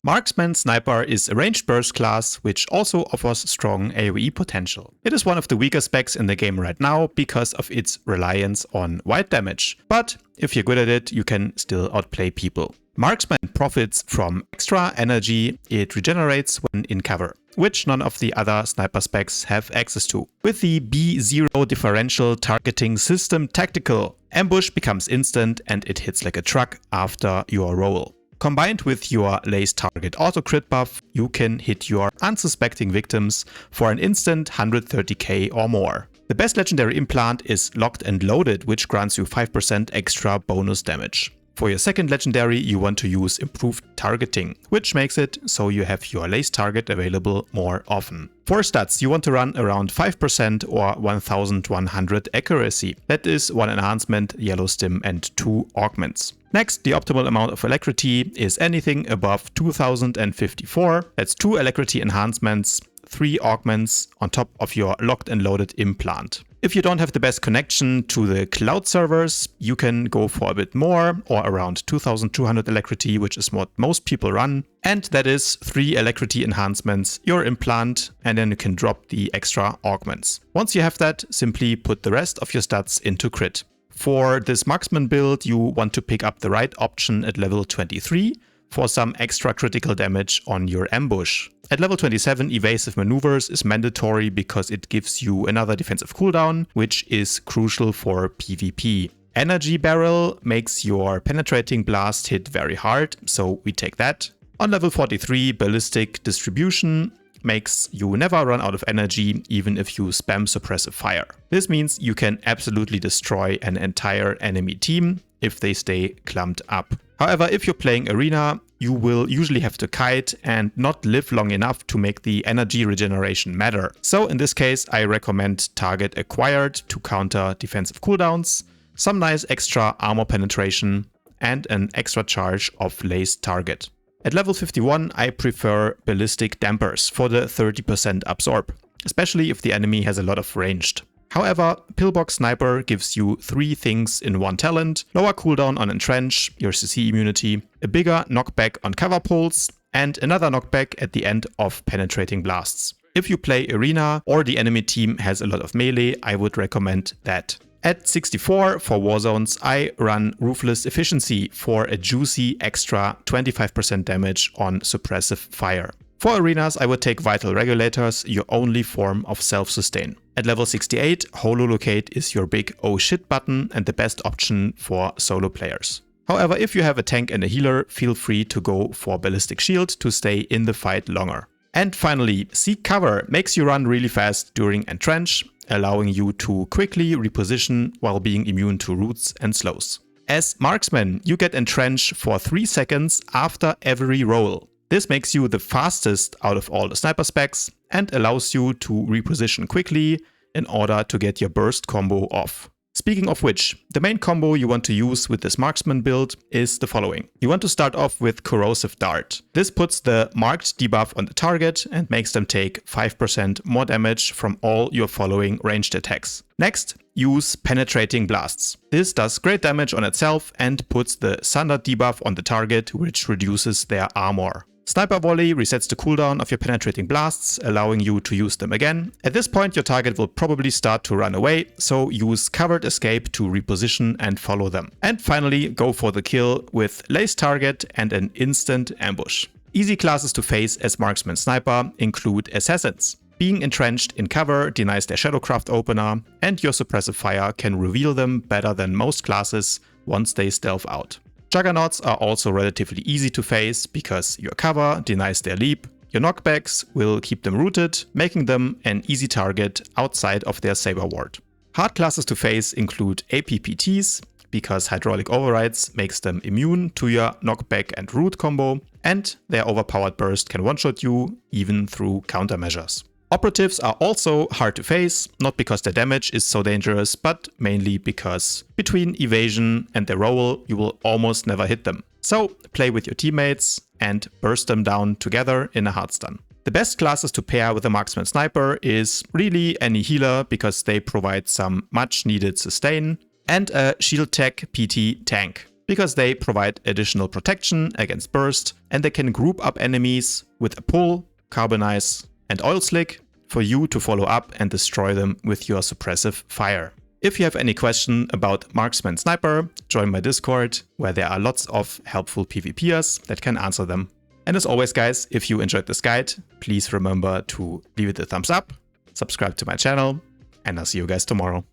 Marksman Sniper is a ranged burst class which also offers strong AoE potential. It is one of the weaker specs in the game right now because of its reliance on wide damage, but if you're good at it, you can still outplay people. Marksman profits from extra energy it regenerates when in cover, which none of the other sniper specs have access to. With the B0 differential targeting system tactical, ambush becomes instant and it hits like a truck after your roll. Combined with your lace target auto crit buff, you can hit your unsuspecting victims for an instant 130k or more. The best legendary implant is Locked and Loaded, which grants you 5% extra bonus damage. For your second legendary, you want to use Improved Targeting, which makes it so you have your lace target available more often. For stats, you want to run around 5% or 1100 accuracy. That is 1 enhancement, yellow stim and 2 augments. Next, the optimal amount of alacrity is anything above 2054. That's 2 alacrity enhancements, 3 augments on top of your Locked and Loaded implant. If you don't have the best connection to the cloud servers, you can go for a bit more, or around 2200 alacrity, which is what most people run. And that is 3 alacrity enhancements, your implant, and then you can drop the extra augments. Once you have that, simply put the rest of your stats into crit. For this marksman build, you want to pick up the right option at level 23 for some extra critical damage on your ambush. At level 27, evasive maneuvers is mandatory because it gives you another defensive cooldown, which is crucial for PvP. Energy barrel makes your penetrating blast hit very hard, so we take that. On level 43, ballistic distribution makes you never run out of energy even if you spam suppressive fire. This means you can absolutely destroy an entire enemy team if they stay clumped up. However, if you're playing arena, you will usually have to kite and not live long enough to make the energy regeneration matter. So in this case, I recommend target acquired to counter defensive cooldowns, some nice extra armor penetration, and an extra charge of lace target. At level 51, I prefer ballistic dampers for the 30% absorb, especially if the enemy has a lot of ranged. However, Pillbox Sniper gives you 3 things in one talent: lower cooldown on Entrench, your CC immunity, a bigger knockback on cover pulls, and another knockback at the end of penetrating blasts. If you play arena or the enemy team has a lot of melee, I would recommend that. At 64 for Warzones, I run Ruthless Efficiency for a juicy extra 25% damage on suppressive fire. For arenas, I would take Vital Regulators, your only form of self-sustain. At level 68, Hololocate is your big oh shit button and the best option for solo players. However, if you have a tank and a healer, feel free to go for Ballistic Shield to stay in the fight longer. And finally, Seek Cover makes you run really fast during Entrench, allowing you to quickly reposition while being immune to roots and slows. As Marksman, you get Entrench for 3 seconds after every roll. This makes you the fastest out of all the sniper specs and allows you to reposition quickly in order to get your burst combo off. Speaking of which, the main combo you want to use with this marksman build is the following. You want to start off with Corrosive Dart. This puts the marked debuff on the target and makes them take 5% more damage from all your following ranged attacks. Next, use Penetrating Blasts. This does great damage on itself and puts the Sunder debuff on the target, which reduces their armor. Sniper Volley resets the cooldown of your penetrating blasts, allowing you to use them again. At this point, your target will probably start to run away, so use Covered Escape to reposition and follow them. And finally, go for the kill with Lace Target and an instant ambush. Easy classes to face as Marksman Sniper include Assassins. Being entrenched in cover denies their Shadowcraft opener, and your suppressive fire can reveal them better than most classes once they stealth out. Juggernauts are also relatively easy to face because your cover denies their leap. Your knockbacks will keep them rooted, making them an easy target outside of their saber ward. Hard classes to face include APPTs, because Hydraulic Overrides makes them immune to your knockback and root combo, and their overpowered burst can one-shot you even through countermeasures. Operatives are also hard to face, not because their damage is so dangerous, but mainly because between evasion and their roll, you will almost never hit them. So play with your teammates and burst them down together in a hard stun. The best classes to pair with a Marksman Sniper is really any healer because they provide some much needed sustain, and a Shield Tech PT tank, because they provide additional protection against burst, and they can group up enemies with a pull, carbonize, and oil slick for you to follow up and destroy them with your suppressive fire. If you have any question about Marksman Sniper, join my Discord, where there are lots of helpful PvPers that can answer them. And as always guys, if you enjoyed this guide, please remember to leave it a thumbs up, subscribe to my channel, and I'll see you guys tomorrow.